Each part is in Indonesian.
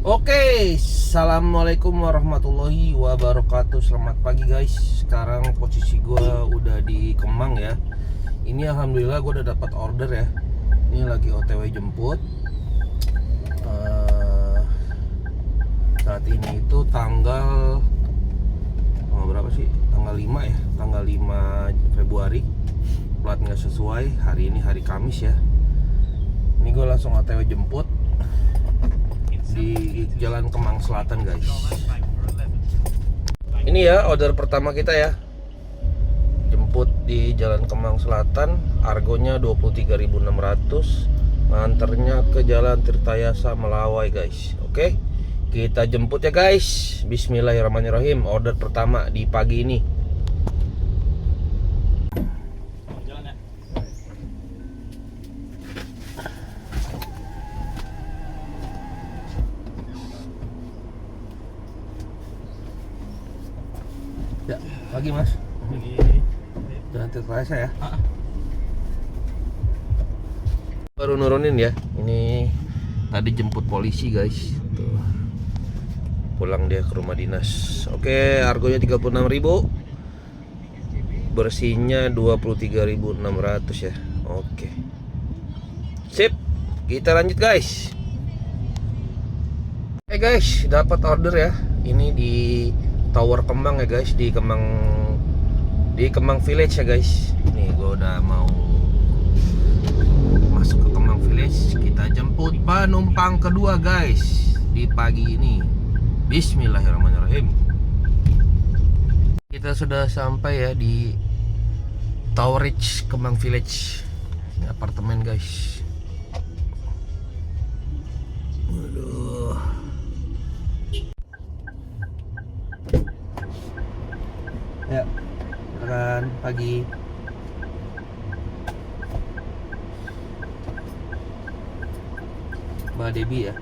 Oke, assalamualaikum warahmatullahi wabarakatuh. Selamat pagi guys. Sekarang posisi gue udah di Kemang ya. Ini alhamdulillah gue udah dapat order ya. Ini lagi OTW jemput. Saat ini itu tanggal berapa sih? Tanggal 5 ya. Tanggal 5 Februari. Plat nggak sesuai. Hari ini hari Kamis ya. Ini gue langsung OTW jemput di Jalan Kemang Selatan guys. Ini ya order pertama kita ya. Jemput di Jalan Kemang Selatan, argonya 23.600. Nganternya ke Jalan Tirtayasa Melawai guys. Oke. Kita jemput ya guys. Bismillahirrahmanirrahim. Order pertama di pagi ini. Ya, pagi mas. Pagi. Jalan Tirtayasa ya. Baru nurunin ya. Ini tadi jemput polisi guys. Tuh. Pulang dia ke rumah dinas. Oke, argonya 36.000. Bersihnya 23.600 ya. Oke. Sip. Kita lanjut guys. Oke guys, dapat order ya. Ini di Tower Kemang ya guys, di Kemang Village ya guys. Nih gue udah mau masuk ke Kemang Village. Kita jemput penumpang kedua guys di pagi ini. Bismillahirrahmanirrahim. Kita sudah sampai ya di Tower Ridge Kemang Village. Ini apartemen guys. Waduh. Ya, silakan pagi. Mbak Debbie ya.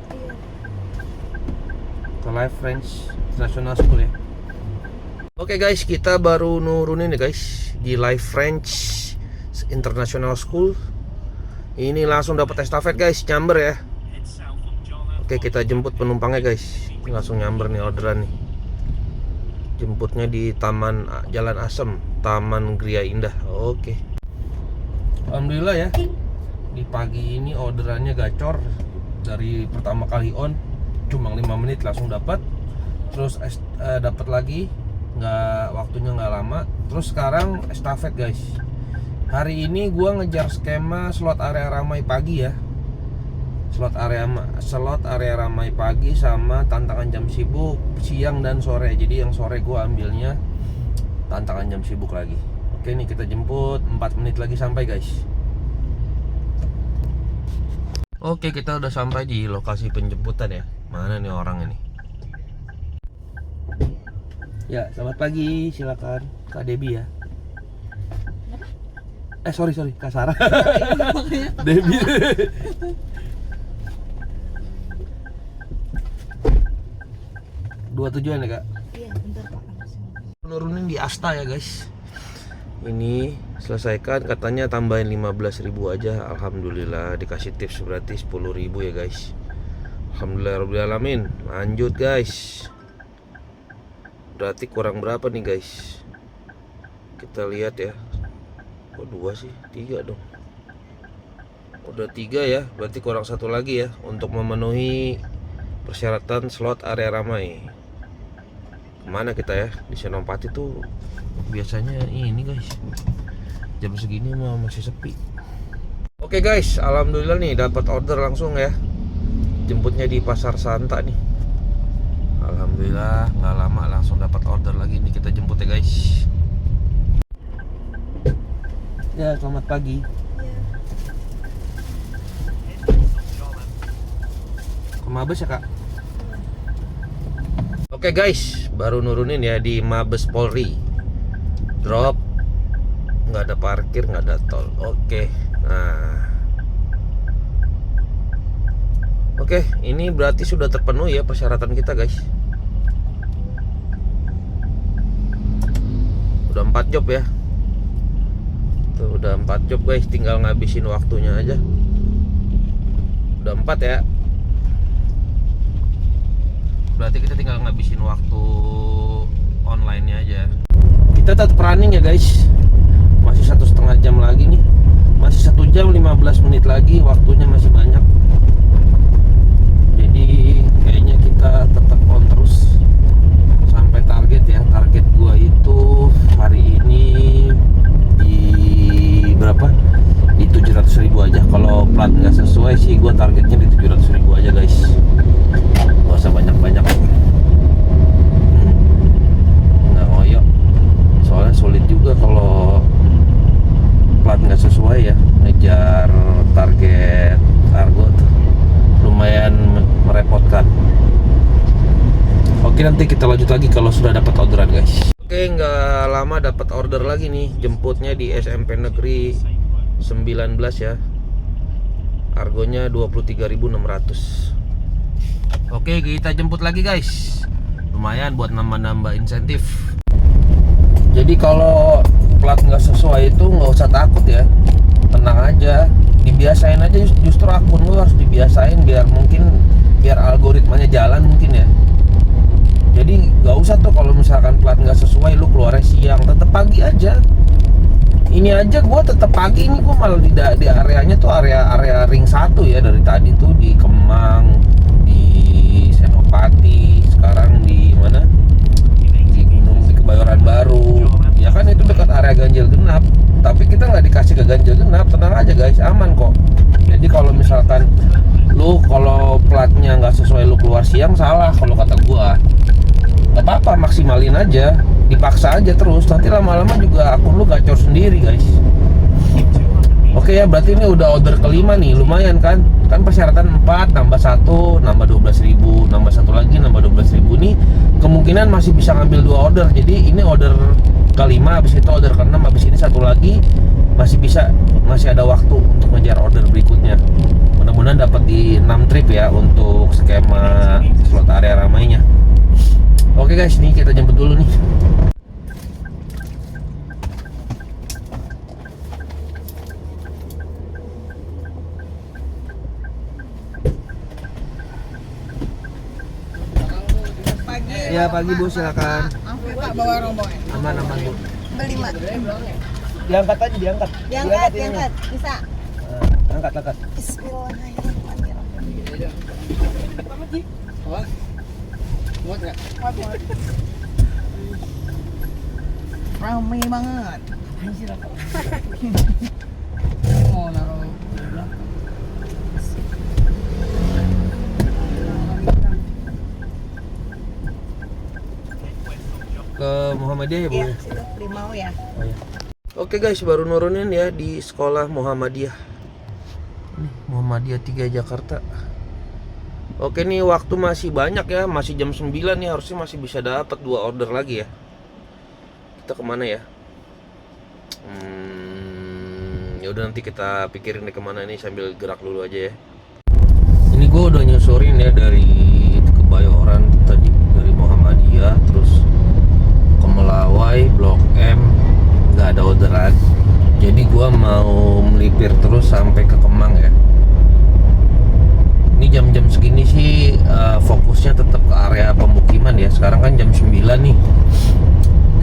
Ke Live French International School ya. Oke guys, kita baru nurunin ya guys di Live French International School. Ini langsung dapat estafet guys, nyamber ya. Oke, kita jemput penumpangnya guys. Ini langsung nyamber nih orderan nih. Jemputnya di Taman Jalan Asem, Taman Gria Indah. Oke. Alhamdulillah ya. Di pagi ini orderannya gacor. Dari pertama kali on cuma 5 menit langsung dapat. Terus dapat lagi, waktunya nggak lama. Terus sekarang estafet guys. Hari ini gua ngejar skema slot area ramai pagi ya. Slot area ramai pagi sama tantangan jam sibuk siang dan sore. Jadi yang sore gue ambilnya tantangan jam sibuk lagi. Oke, nih kita jemput 4 menit lagi sampai guys. Oke, kita udah sampai di lokasi penjemputan ya. Mana nih orang ini? Ya, selamat pagi, silakan Kak Debbie ya. Sorry Kak Sarah. Debbie. Dua tujuan ya kak? Iya, bentar pak. Nurunin di Asta ya guys. Ini selesaikan, katanya tambahin 15.000 aja. Alhamdulillah dikasih tips berarti 10.000 ya guys. Alhamdulillahirobbilalamin. Lanjut guys. Berarti kurang berapa nih guys? Kita lihat ya. Kok 2 sih? 3 dong. Udah 3 ya. Berarti kurang 1 lagi ya untuk memenuhi persyaratan slot area ramai. Kemana kita ya? Di Senopati tuh biasanya ini guys, jam segini masih sepi. Oke guys, alhamdulillah nih dapat order langsung ya. Jemputnya di Pasar Santa nih. Alhamdulillah nggak lama langsung dapat order lagi nih, kita jemput ya guys. Ya, selamat pagi. Ke Mabes ya kak? Oke guys, baru nurunin ya di Mabes Polri. Drop, nggak ada parkir, nggak ada tol. Oke, nah, oke, ini berarti sudah terpenuhi ya persyaratan kita guys. Udah 4 job ya. Tuh udah 4 job guys, tinggal ngabisin waktunya aja. Udah 4 ya. berarti kita tinggal ngabisin waktu online-nya aja. Kita tetap running ya guys. Masih 1,5 jam lagi nih. Masih 1 jam 15 menit lagi, waktunya masih banyak. Jadi kayaknya kita tetap on terus sampai target ya. Target gua itu hari ini di berapa? Di 700.000 aja. Kalau plat nggak sesuai sih gua targetnya di 700.000 aja guys. Gak usah banyak-banyak. Nggak ngoyo. Soalnya sulit juga kalau plat nggak sesuai ya, ngejar target kargo tuh lumayan merepotkan. Oke, nanti kita lanjut lagi kalau sudah dapat orderan guys. Oke, nggak lama dapat order lagi nih, jemputnya di SMP Negeri 19 ya. Argonya 23.600. Oke, kita jemput lagi guys. Lumayan buat nambah-nambah insentif. Jadi kalau plat nggak sesuai itu nggak usah takut ya, tenang aja, dibiasain aja. Justru akun lu harus dibiasain biar algoritmanya jalan mungkin ya. Jadi nggak usah tuh kalau misalkan plat nggak sesuai lu keluarnya siang, tetap pagi aja. Ini aja gue tetap pagi, ini gue malah di areanya tuh area ring 1 ya, dari tadi tuh di Kemang, di Senopati, sekarang di mana? Di Kebayoran Baru. Ya kan itu dekat area ganjil genap, tapi kita nggak dikasih ke ganjil genap. Tenang aja guys, aman kok. Jadi kalau misalkan lu kalau platnya nggak sesuai lu keluar siang, salah kalau kata gua. Nggak apa-apa, maksimalin aja, dipaksa aja terus, nanti lama-lama juga akun lu gacor sendiri guys. Oke ya, berarti ini udah order kelima nih, lumayan kan? Kan persyaratan 4, nambah 1, nambah 12.000, nambah 1 lagi, nambah 12.000 nih. Kemungkinan masih bisa ngambil 2 order. Jadi ini order kelima, habis itu order ke-6, habis ini 1 lagi. Masih ada waktu untuk ngejar order berikutnya. Mudah-mudahan dapat di 6 trip ya untuk skema slot area ramainya. Oke guys, nih kita jemput dulu nih. Ya pagi Bu, silakan. Pak bawa rombongan. Aman Bu. Beli mak. Diangkat aja, diangkat. Diangkat. Bisa. Angkat. Bismillahirrahmanirrahim. Muat nggak? Muat. Ramai banget. Anjir apa? Oh, naruh. Ke Muhammadiyah ya Bu? Iya, situ Limau ya. Oh, ya. Oke guys, baru nurunin ya di sekolah Muhammadiyah. Nih, Muhammadiyah 3 Jakarta. Oke nih, waktu masih banyak ya, masih jam 9 nih, harusnya masih bisa dapat 2 order lagi ya. Kita kemana ya? Ya udah, nanti kita pikirin deh kemana nih sambil gerak dulu aja ya. Ini gue udah nyusurin ya dari Kebayoran tadi, dari Muhammadiyah terus ke Melawai, Blok M, nggak ada orderan. Jadi gua mau melipir terus sampai ke Kemang ya. Ini jam-jam segini sih fokusnya tetap ke area pemukiman ya. Sekarang kan jam 9 nih.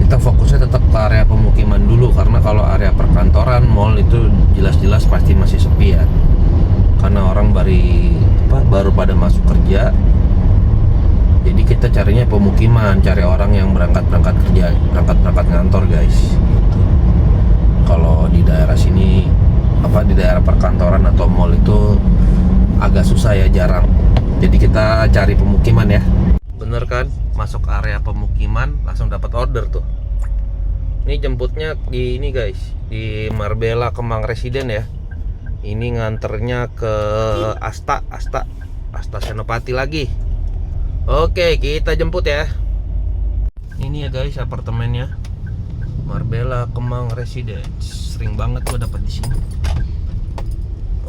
Kita fokusnya tetap ke area pemukiman dulu, karena kalau area perkantoran, mall itu jelas-jelas pasti masih sepi ya. Karena orang baru pada masuk kerja. Jadi kita carinya pemukiman, cari orang yang berangkat kerja, berangkat ngantor guys. Gitu. Kalau di daerah sini, di daerah perkantoran atau mall itu agak susah ya, jarang. Jadi kita cari pemukiman ya. Bener kan? Masuk area pemukiman langsung dapat order tuh. Ini jemputnya di ini guys, di Marbella Kemang Residen ya. Ini nganternya ke Asta Senopati lagi. Oke, kita jemput ya. Ini ya guys apartemennya, Marbella Kemang Residence. Sering banget gua dapat di sini.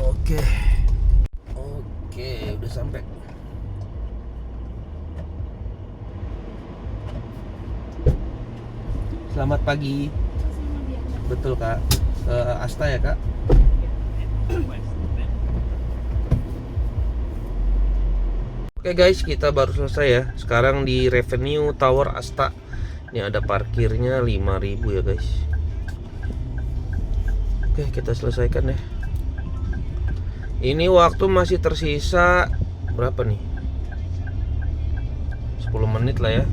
Oke, udah sampai. Selamat pagi. Betul Kak. Ke Asta ya Kak? Oke guys, kita baru selesai ya. Sekarang di Revenue Tower Asta. Ini ada parkirnya 5.000 ya guys. Oke, kita selesaikan ya. Ini waktu masih tersisa berapa nih? 10 menit lah ya.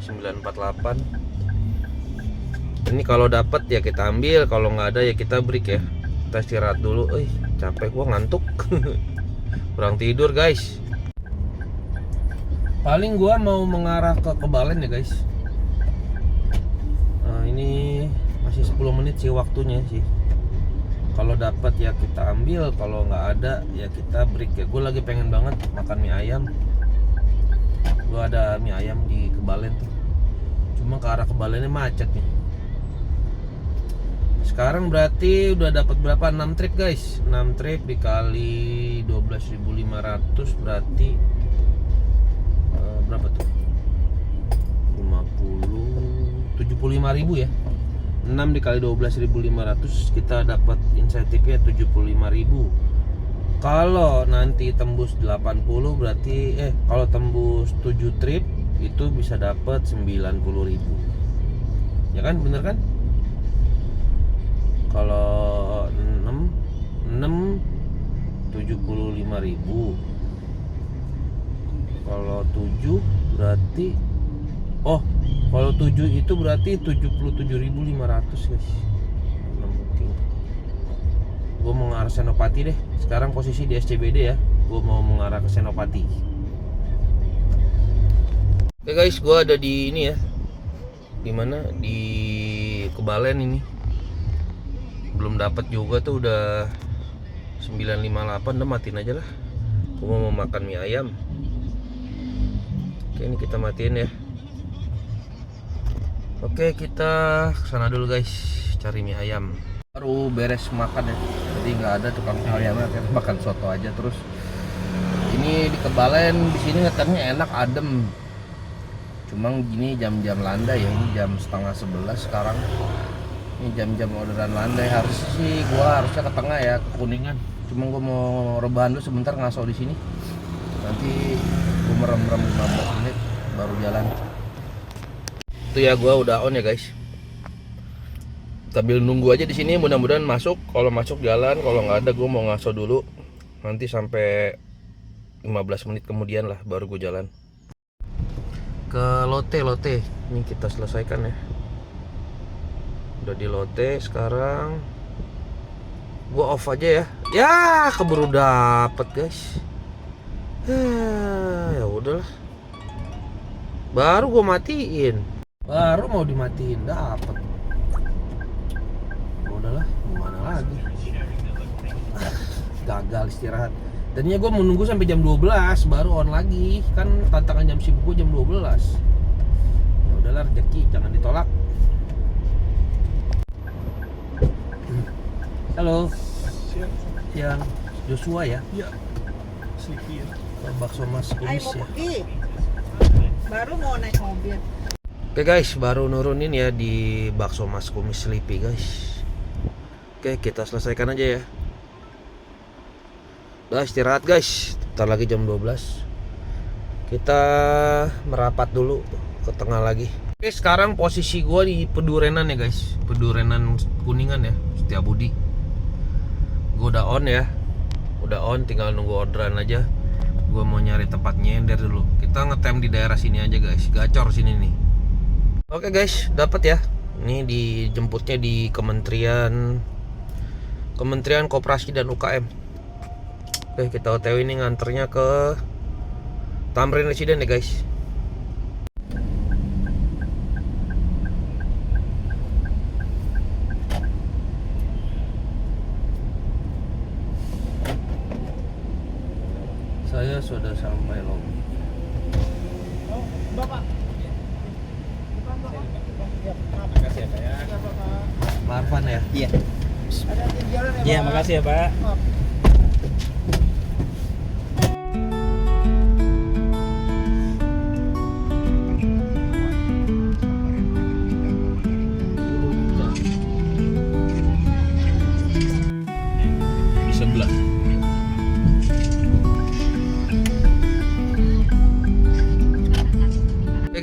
9.48. Ini kalau dapat ya kita ambil, kalau nggak ada ya kita break ya. Kita istirahat dulu. Capek gua, ngantuk. Kurang tidur guys. Paling gua mau mengarah ke Kebalen ya guys. Nah, ini masih 10 menit sih waktunya sih. Kalau dapat ya kita ambil, kalau nggak ada ya kita break ya. Gue lagi pengen banget makan mie ayam. Gue ada mie ayam di Kebalen tuh. Cuma ke arah Kebalennya macet nih. Sekarang berarti udah dapat berapa? 6 trip guys. 6 trip dikali 12.500 berarti berapa tuh? 75.000 ya. 6 dikali 12.500 kita dapat insentifnya 75.000. Kalau nanti tembus 80 berarti kalau tembus 7 trip itu bisa dapat 90.000. Ya kan, bener kan? Kalau 6 75.000. Kalau 7 berarti kalau 7 itu berarti 77.500 guys. Mungkin gue mau mengarah Senopati deh. Sekarang posisi di SCBD ya. Gue mau mengarah ke Senopati. Oke guys, gue ada di ini ya. Di mana? Di Kebalen ini. Belum dapat juga tuh, udah 9.58. Udah matiin aja lah. Gue mau makan mie ayam. Oke, ini kita matiin ya. Oke, kita kesana dulu guys, cari mie ayam. Baru beres makan ya, jadi nggak ada tukang mie ayam, makan soto aja terus. Ini di Kebalen, di sini ngetemnya enak, adem. Cuma gini jam-jam landai ya, ini jam setengah 11 sekarang. Ini jam-jam orderan landai. Harusnya sih gua harusnya ke tengah ya, ke Kuningan. Cuma gua mau rebahan dulu sebentar, ngaso di sini. Nanti gua merem-merem 15 menit baru jalan. Itu ya, gua udah on ya guys. Sambil nunggu aja di sini, mudah-mudahan masuk. Kalau masuk jalan, kalau nggak ada gua mau ngaso dulu. Nanti sampai 15 menit kemudian lah baru gua jalan. Ke Lotte. Ini kita selesaikan ya. Udah di Lotte, sekarang gua off aja ya. Ya, keburu dapet guys. Ya udahlah. Baru gua matiin. Baru mau dimatiin dapet. Udahlah, gimana lagi? Gagal istirahat. Tadinya gue mau nunggu sampai jam 12 baru on lagi. Kan tantangan jam sibuk gue jam 12. Ya udahlah, rezeki jangan ditolak. Halo. Siang. Joshua ya? Iya. Sleepy ya. Bakso Mas Ayo Kumis mau ya. pergi. Baru mau naik mobil. Oke guys, baru nurunin ya di Bakso Mas Kumis Sleepy guys. Oke, kita selesaikan aja ya. Udah istirahat guys. Ntar lagi jam 12. Kita merapat dulu ke tengah lagi. Oke, sekarang posisi gua di Pedurenan ya guys. Pedurenan Kuningan ya, Setiabudi. Gua udah on ya. Udah on, tinggal nunggu orderan aja. Gua mau nyari tempat nyender dulu. Kita ngetem di daerah sini aja guys. Gacor sini nih. Oke guys, dapat ya. Ini dijemputnya di Kementerian Koperasi dan UKM. Oke, kita OTW ini nganternya ke Tamrin Residen ya guys. Saya sudah sampai loh. Oh, Bapak. Makasih ya Pak ya. Pak Arfan ya. Iya. Ada di jalan ya, Iya, Pak. makasih ya Pak. Di sebelah.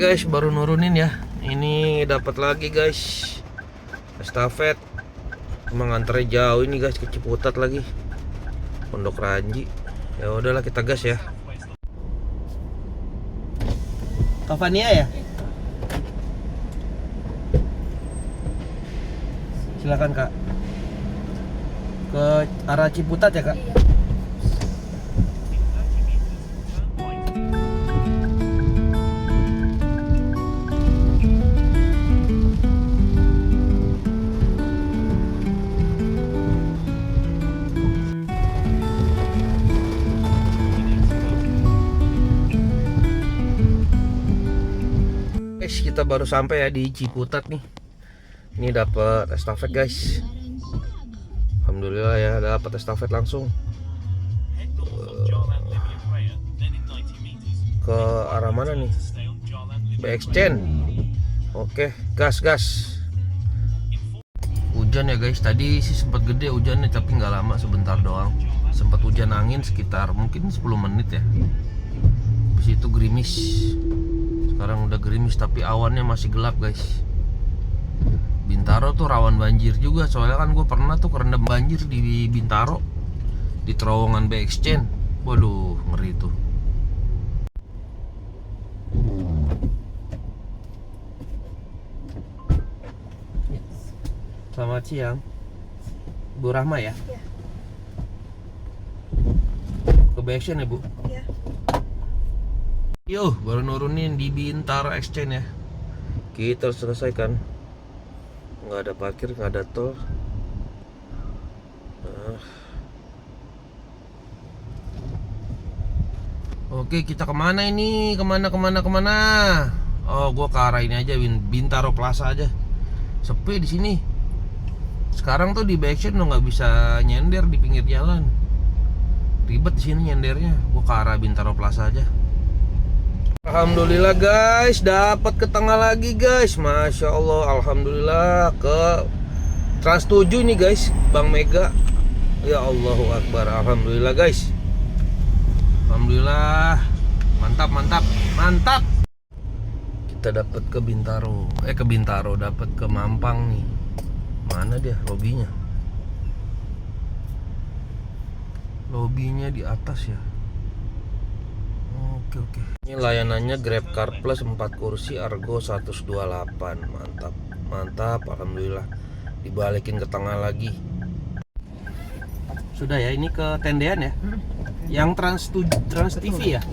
Oke guys, baru nurunin ya. Ini dapat lagi guys. Estafet. Emang antarnya jauh ini guys, ke Ciputat lagi. Pondok Ranji. Ya udahlah kita gas ya. Kavania ya? Silakan Kak. Ke arah Ciputat ya Kak? Guys, kita baru sampai ya di Ciputat nih. Ini dapat estafet guys. Alhamdulillah ya, dapat estafet langsung. Ke arah mana nih? BXChen. Oke, gas. Hujan ya guys. Tadi sih sempat gede hujannya, tapi nggak lama, sebentar doang. Sempat hujan angin sekitar mungkin 10 menit ya. Habis itu gerimis. Sekarang udah gerimis tapi awannya masih gelap guys. Bintaro tuh rawan banjir juga, soalnya kan gue pernah tuh kerendam banjir di Bintaro, di terowongan BXChen. Waduh, ngeri tuh. Selamat siang, Bu Rahma ya? Iya. Ke BXChen ya Bu? Iya. Yo, baru nurunin di Bintaro Exchange ya. Kita selesaikan. Nggak ada parkir, nggak ada tol. Oke, kita kemana ini? Kemana? Oh, gua ke arah ini aja, Bintaro Plaza aja. Sepi di sini. Sekarang tuh di BXChen lo nggak bisa nyender di pinggir jalan. Ribet di sini nyendernya. Gua ke arah Bintaro Plaza aja. Alhamdulillah guys, dapat ke tengah lagi guys. Masya Allah, alhamdulillah. Ke Trans 7 nih guys, Bank Mega. Ya Allahu Akbar, alhamdulillah guys. Alhamdulillah. Mantap. Kita dapat ke Bintaro. Ke Bintaro, dapat ke Mampang nih. Mana dia lobinya? Lobinya di atas ya. Oke. Ini layanannya Grab Car Plus 4 kursi Argo 128. Mantap, alhamdulillah. Dibalikin ke tengah lagi. Sudah ya, ini ke tendean ya. Yang Trans TV ya.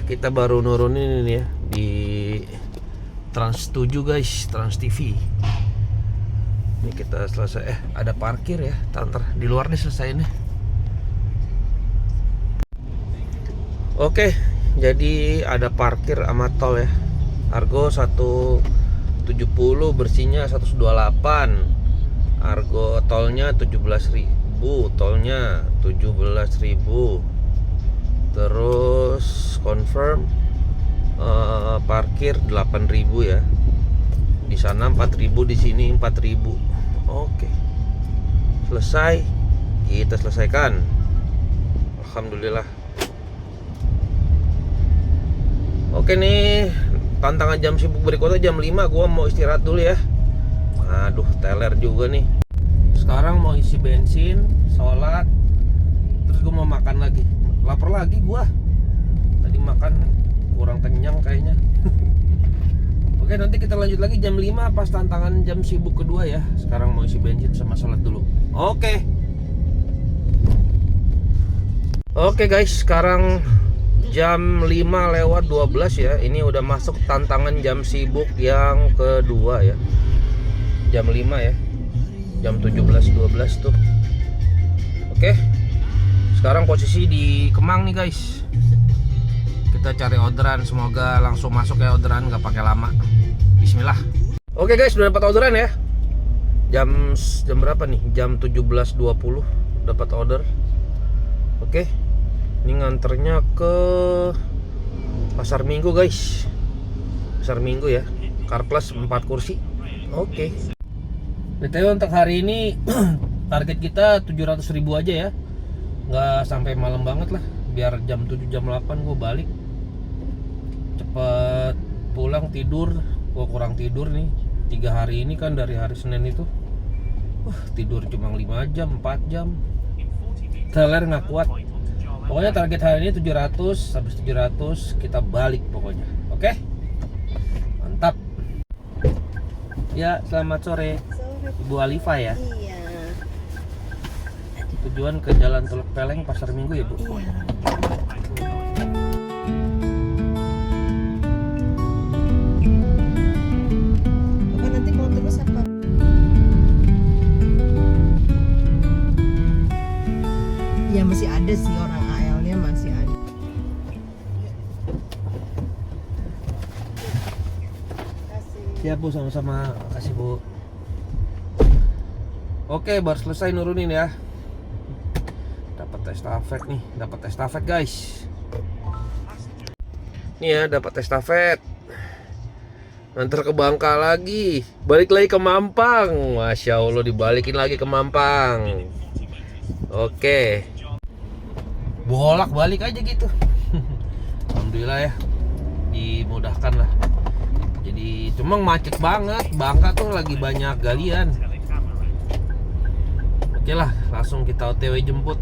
Kita baru nurunin ini ya di Trans 7 guys, Trans TV. Ini kita selesai. Ada parkir ya, ntar di luar nih selesai nih. Oke, jadi ada parkir sama tol ya. Argo 170, bersihnya 128. Argo tolnya 17.000, tolnya 17.000. Terus confirm parkir 8.000 ya. Di sana 4.000, di sini 4.000. Oke. Selesai. Kita selesaikan. Alhamdulillah. Oke nih, tantangan jam sibuk berikutnya jam 5 gua mau istirahat dulu ya. Aduh, teler juga nih. Sekarang mau isi bensin, sholat, terus gua mau makan lagi. Lapar lagi gua. Tadi makan kurang kenyang kayaknya. Oke, nanti kita lanjut lagi jam 5 pas tantangan jam sibuk kedua ya. Sekarang mau isi bensin sama sholat dulu. Oke guys, sekarang jam 5:12 ya. Ini udah masuk tantangan jam sibuk yang kedua ya. Jam 5 ya. Jam 17.12 tuh. Oke. Sekarang posisi di Kemang nih guys. Kita cari orderan, semoga langsung masuk ya orderan, nggak pakai lama. Bismillah. Oke guys, udah dapat orderan ya. Jam berapa nih? Jam 17.20 dapat order. Oke. Ini nganternya ke Pasar Minggu, guys. Pasar Minggu ya. Car Plus 4 kursi. Oke. BTW untuk hari ini target kita 700.000 aja ya. Nggak sampai malam banget lah. Biar jam 7 jam 8 gue balik. Cepet pulang tidur. Gue kurang tidur nih 3 hari ini kan, dari hari Senin itu tidur cuma 5 jam 4 jam. Teler nggak kuat. Pokoknya target hari ini 700. Habis 700 kita balik pokoknya. Oke? Mantap. Ya, selamat sore Ibu Alifa ya. Iya. Tujuan ke Jalan Teluk Peleng, Pasar Minggu ya Bu. Iya. Apa nanti mau terus apa? Ya masih ada sih, orang AL-nya masih ada. Ya Bu, sama-sama. Makasih Bu. Oke, baru selesai nurunin ya. Dapat estafet nih, dapat estafet guys. Nih ya, dapat estafet. Nganter ke Bangka lagi, balik lagi ke Mampang. Masya Allah, dibalikin lagi ke Mampang. Oke, bolak balik aja gitu. Alhamdulillah ya, dimudahkan lah. Jadi cuma macet banget. Bangka tuh lagi banyak galian. Oke lah, langsung kita OTW jemput.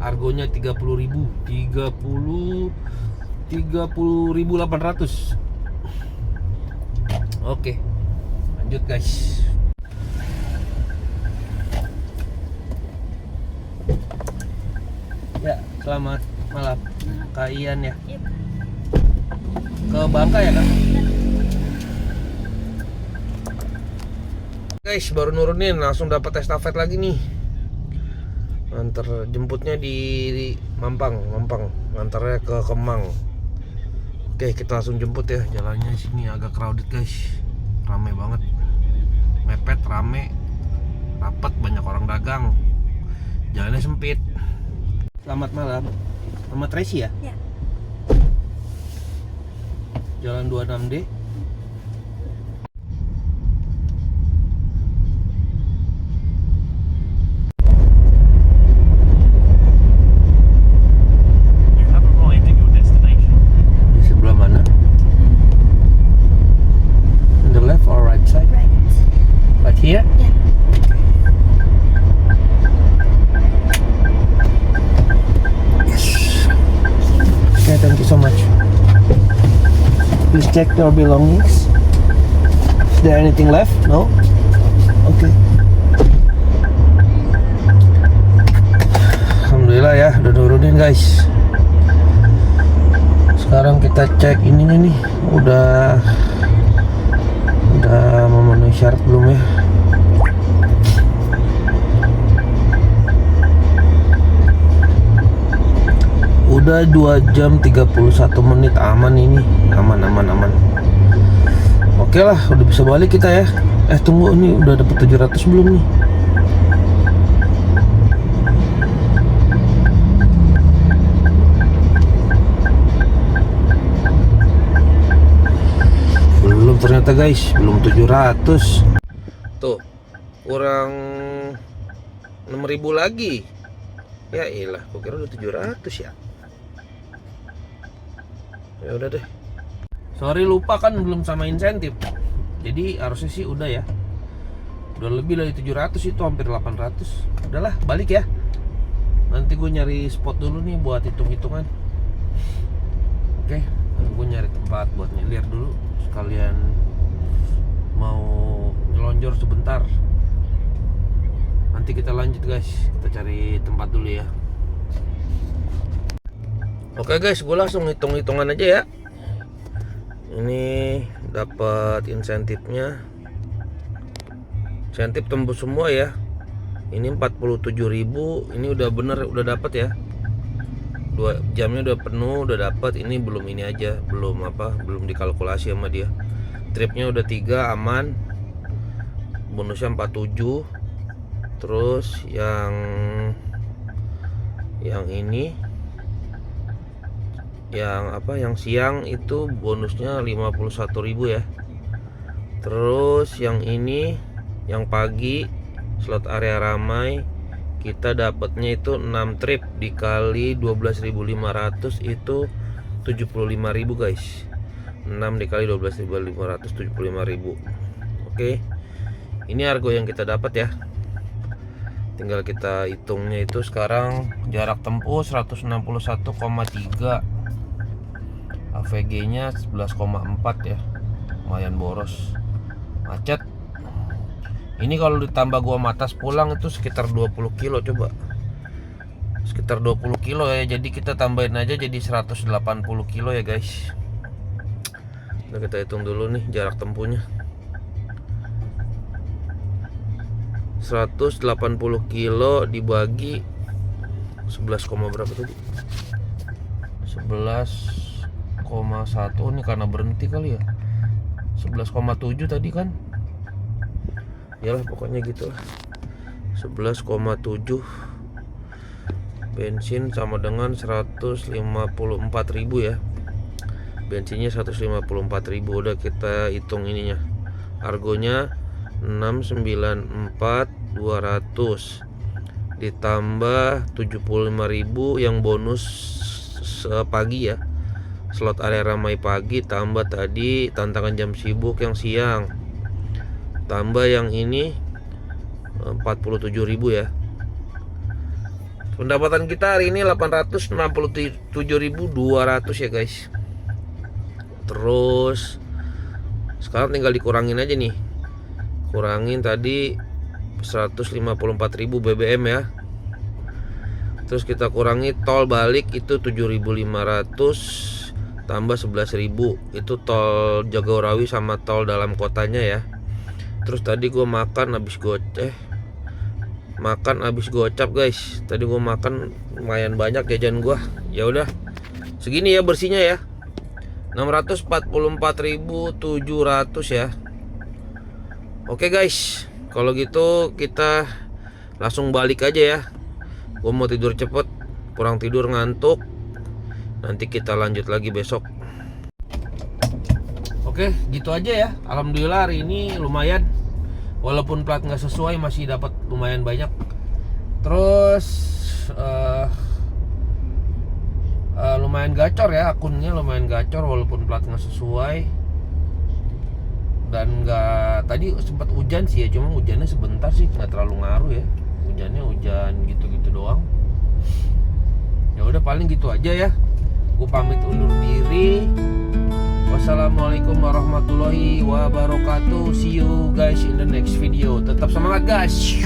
Argonya 30.000, 30.800. Oke, lanjut guys. Ya, selamat malam Kak Ian ya. Ke Bangka ya Kak? Guys, baru nurunin langsung dapat estafet lagi nih. Antar jemputnya di Mampang, ngantarnya ke Kemang. Oke, kita langsung jemput ya. Jalannya sini agak crowded guys, rame banget, mepet, rame, rapet, banyak orang dagang, jalannya sempit. Selamat malam, nama Tracy ya? Ya. Jalan 26D. Here? Yeah. Yes. Okay, thank you so much. Please check your belongings. Is there anything left? No? Okay. Alhamdulillah ya, udah nurunin guys. Sekarang kita cek ininya nih, udah memenuhi syarat belum ya? Udah 2 jam 31 menit, aman ini, aman. Oke lah, udah bisa balik kita ya. Tunggu, ini udah dapet 700 belum nih? Belum ternyata guys, belum 700. Tuh, kurang 6.000 lagi. Ya iyalah, gua kira udah 700 ya. Ya udah deh. Sorry lupa kan belum sama insentif. Jadi harusnya sih udah ya. Udah lebih dari 700, itu hampir 800. Udahlah, balik ya. Nanti gue nyari spot dulu nih buat hitung-hitungan. Oke, gue nyari tempat buat nyelir dulu. Sekalian mau nyelonjor sebentar. Nanti kita lanjut guys. Kita cari tempat dulu ya. Oke guys, gue langsung hitung-hitungan aja ya. Ini dapat insentifnya. Insentif tembus semua ya. Ini 47.000. Ini udah bener, udah dapat ya. 2 jamnya udah penuh, udah dapat. Ini belum, ini aja, belum dikalkulasi sama dia. Tripnya udah 3 aman. bonusnya 47. Terus yang ini yang siang itu bonusnya 51.000 ya. Terus yang ini yang pagi slot area ramai kita dapatnya itu 6 trip dikali 12.500 itu 75.000 guys. 6 dikali 12.500 75.000. Oke. Ini argo yang kita dapat ya. Tinggal kita hitungnya itu sekarang jarak tempuh 161,3. AVG-nya 11,4 ya. Lumayan boros. Macet. Ini kalau ditambah gua matas pulang itu sekitar 20 kilo coba. Sekitar 20 kilo ya. Jadi kita tambahin aja jadi 180 kilo ya guys. Nah, kita hitung dulu nih jarak tempuhnya. 180 kilo dibagi 11, berapa tadi? 11,1 nih karena berhenti kali ya. 11,7 tadi kan. Yalah pokoknya gitu lah. 11,7 bensin sama dengan 154.000 ya. Bensinnya 154.000. Udah kita hitung ininya. Argonya 694.200 ditambah 75.000 yang bonus pagi ya. Slot area ramai pagi tambah tadi tantangan jam sibuk yang siang. Tambah yang ini 47.000 ya. Pendapatan kita hari ini 867.200 ya guys. Terus sekarang tinggal dikurangin aja nih. Kurangin tadi 154.000 BBM ya. Terus kita kurangi tol balik itu 7.500 tambah 11.000 itu tol Jagorawi sama tol dalam kotanya ya. Terus tadi gue makan habis gocap guys. Tadi gue makan lumayan banyak jajan gue. Ya udah segini ya bersihnya ya. 644.700 ya. Oke guys, kalau gitu kita langsung balik aja ya. Gue mau tidur cepet, kurang tidur ngantuk. Nanti kita lanjut lagi besok. Oke, gitu aja ya. Alhamdulillah hari ini lumayan. Walaupun plat nggak sesuai masih dapat lumayan banyak. Terus lumayan gacor ya akunnya, lumayan gacor walaupun plat nggak sesuai. Dan nggak, tadi sempat hujan sih ya, cuma hujannya sebentar sih, nggak terlalu ngaruh ya. Hujannya hujan gitu-gitu doang. Ya udah paling gitu aja ya. Gue pamit undur diri. Wassalamualaikum warahmatullahi wabarakatuh. See you guys in the next video. Tetap semangat guys.